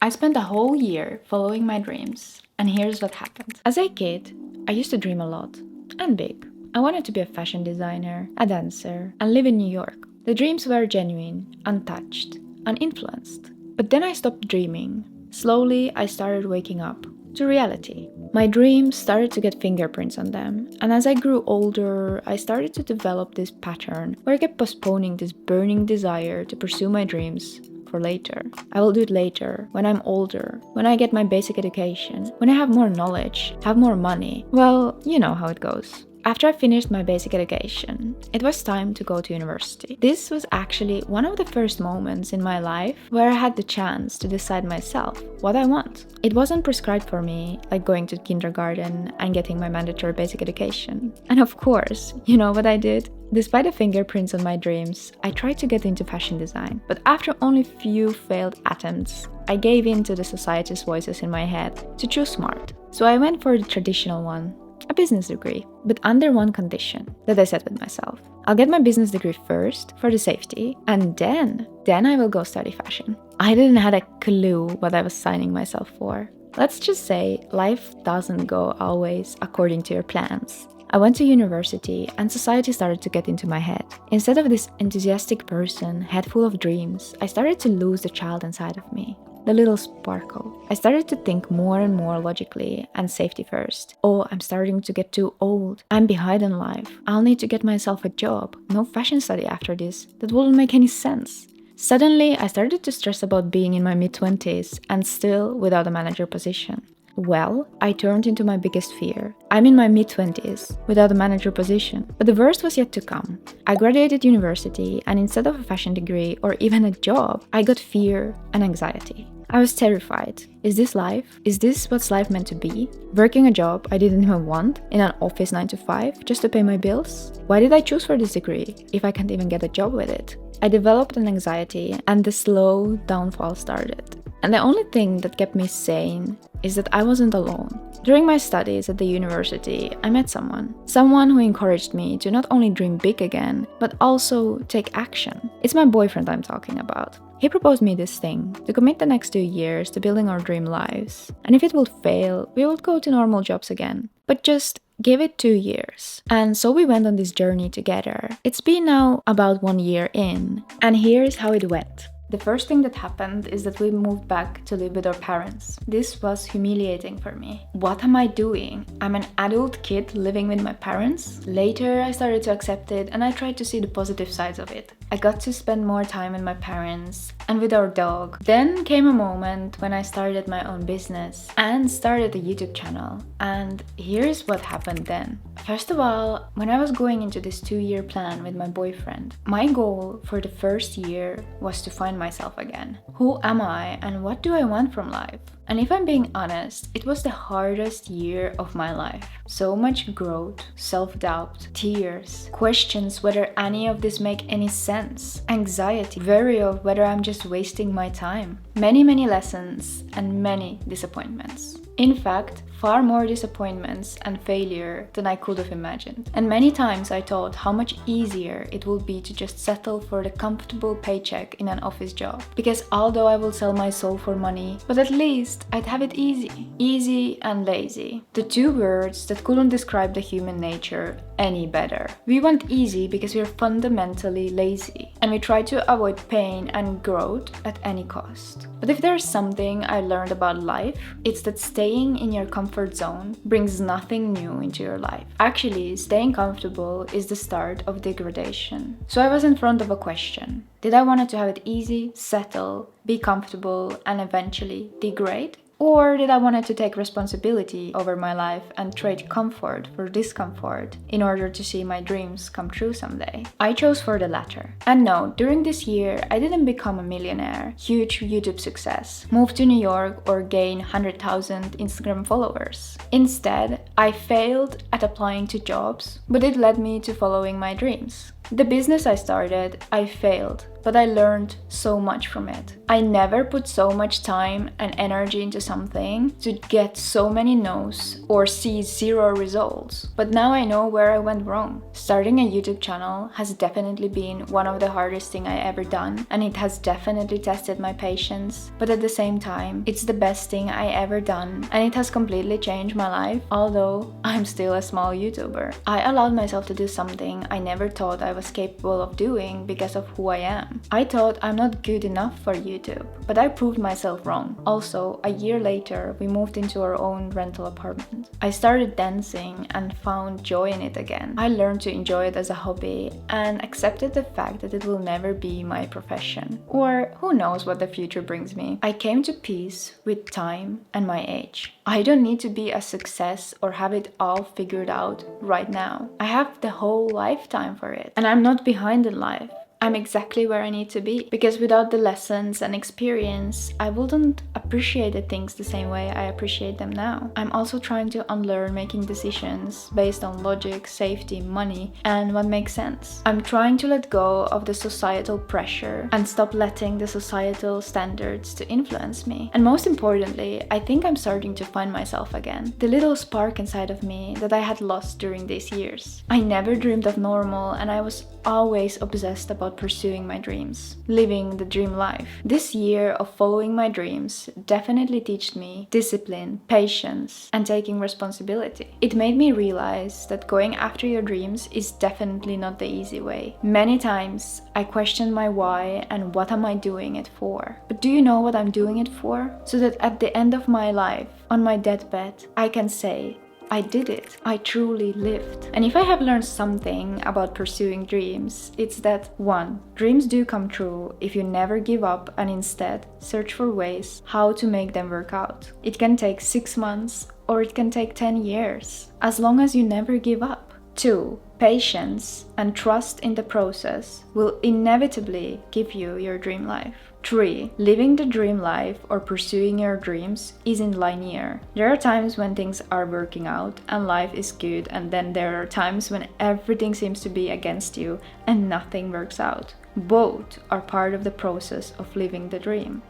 I spent a whole year following my dreams, and here's what happened. As a kid, I used to dream a lot, and big. I wanted to be a fashion designer, a dancer, and live in New York. The dreams were genuine, untouched, uninfluenced. But then I stopped dreaming. Slowly, I started waking up to reality. My dreams started to get fingerprints on them, and as I grew older, I started to develop this pattern where I kept postponing this burning desire to pursue my dreams for later. I will do it later, when I'm older, when I get my basic education, when I have more knowledge, have more money. Well, you know how it goes. After I finished my basic education, it was time to go to university. This was actually one of the first moments in my life where I had the chance to decide myself what I want. It wasn't prescribed for me, like going to kindergarten and getting my mandatory basic education. And of course, you know what I did? Despite the fingerprints on my dreams, I tried to get into fashion design. But after only few failed attempts, I gave in to the society's voices in my head to choose smart. So I went for the traditional one, a business degree, but under one condition that I set with myself. I'll get my business degree first for the safety, and then I will go study fashion. I didn't have a clue what I was signing myself for. Let's just say life doesn't go always according to your plans. I went to university and society started to get into my head. Instead of this enthusiastic person, head full of dreams, I started to lose the child inside of me. The little sparkle. I started to think more and more logically and safety first. Oh, I'm starting to get too old. I'm behind in life. I'll need to get myself a job. No fashion study after this. That wouldn't make any sense. Suddenly, I started to stress about being in my mid-20s and still without a manager position. Well, I turned into my biggest fear. I'm in my mid-20s, without a manager position. But the worst was yet to come. I graduated university, and instead of a fashion degree or even a job, I got fear and anxiety. I was terrified. Is this life? Is this what's life meant to be? Working a job I didn't even want, in an office 9 to 5, just to pay my bills? Why did I choose for this degree, if I can't even get a job with it? I developed an anxiety, and the slow downfall started. And the only thing that kept me sane is that I wasn't alone. During my studies at the university, I met someone who encouraged me to not only dream big again, but also take action. It's my boyfriend I'm talking about. He proposed me this thing, to commit the next 2 years to building our dream lives. And if it would fail, we would go to normal jobs again. But just give it 2 years. And so we went on this journey together. It's been now about 1 year in, and here's how it went. The first thing that happened is that we moved back to live with our parents. This was humiliating for me. What am I doing? I'm an adult kid living with my parents? Later, I started to accept it and I tried to see the positive sides of it. I got to spend more time with my parents and with our dog. Then came a moment when I started my own business and started a YouTube channel. And here's what happened then. First of all, when I was going into this 2-year plan with my boyfriend, my goal for the first year was to find myself again. Who am I and what do I want from life? And if I'm being honest, it was the hardest year of my life. So much growth, self-doubt, tears, questions whether any of this make any sense, anxiety, worry of whether I'm just wasting my time. Many lessons and many disappointments. In fact, far more disappointments and failure than I could have imagined. And many times I thought how much easier it would be to just settle for the comfortable paycheck in an office job. Because although I will sell my soul for money, but at least I'd have it easy. Easy and lazy. The two words that couldn't describe the human nature any better. We want easy because we're fundamentally lazy. And we try to avoid pain and growth at any cost. But if there's something I learned about life, it's that staying in your comfort zone brings nothing new into your life. Actually, staying comfortable is the start of degradation. So I was in front of a question. Did I want to have it easy, settle, be comfortable, and eventually degrade? Or did I want to take responsibility over my life and trade comfort for discomfort in order to see my dreams come true someday? I chose for the latter. And no, during this year, I didn't become a millionaire, huge YouTube success, move to New York, or gain 100,000 Instagram followers. Instead, I failed at applying to jobs, but it led me to following my dreams. The business I started, I failed. but I learned so much from it. I never put so much time and energy into something to get so many no's or see zero results. But now I know where I went wrong. Starting a YouTube channel has definitely been one of the hardest things I ever done, and it has definitely tested my patience. But at the same time, it's the best thing I ever done, and it has completely changed my life, although I'm still a small YouTuber. I allowed myself to do something I never thought I was capable of doing because of who I am. I thought I'm not good enough for YouTube, but I proved myself wrong. Also, a year later, we moved into our own rental apartment. I started dancing and found joy in it again. I learned to enjoy it as a hobby and accepted the fact that it will never be my profession. Or who knows what the future brings me. I came to peace with time and my age. I don't need to be a success or have it all figured out right now. I have the whole lifetime for it, and I'm not behind in life. I'm exactly where I need to be, because without the lessons and experience, I wouldn't appreciate the things the same way I appreciate them now. I'm also trying to unlearn making decisions based on logic, safety, money, and what makes sense. I'm trying to let go of the societal pressure and stop letting the societal standards to influence me. And most importantly, I think I'm starting to find myself again. The little spark inside of me that I had lost during these years. I never dreamed of normal, and I was always obsessed about pursuing my dreams, living the dream life. This year of following my dreams definitely taught me discipline, patience, and taking responsibility. It made me realize that going after your dreams is definitely not the easy way. Many times I questioned my why and what am I doing it for? But do you know what I'm doing it for? So that at the end of my life, on my deathbed, I can say, I did it. I truly lived. And if I have learned something about pursuing dreams, it's that 1. Dreams do come true if you never give up and instead search for ways how to make them work out. It can take 6 months or it can take 10 years, as long as you never give up. 2. Patience and trust in the process will inevitably give you your dream life. 3. Living the dream life or pursuing your dreams isn't linear. There are times when things are working out and life is good, and then there are times when everything seems to be against you and nothing works out. Both are part of the process of living the dream.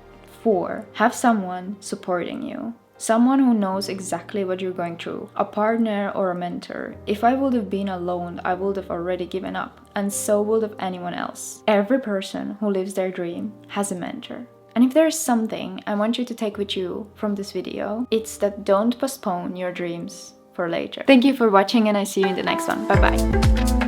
4. Have someone supporting you. Someone who knows exactly what you're going through, a partner or a mentor. If I would have been alone, I would have already given up, and so would have anyone else. Every person who lives their dream has a mentor. And if there's something I want you to take with you from this video, it's that don't postpone your dreams for later. Thank you for watching, and I see you in the next one. Bye bye.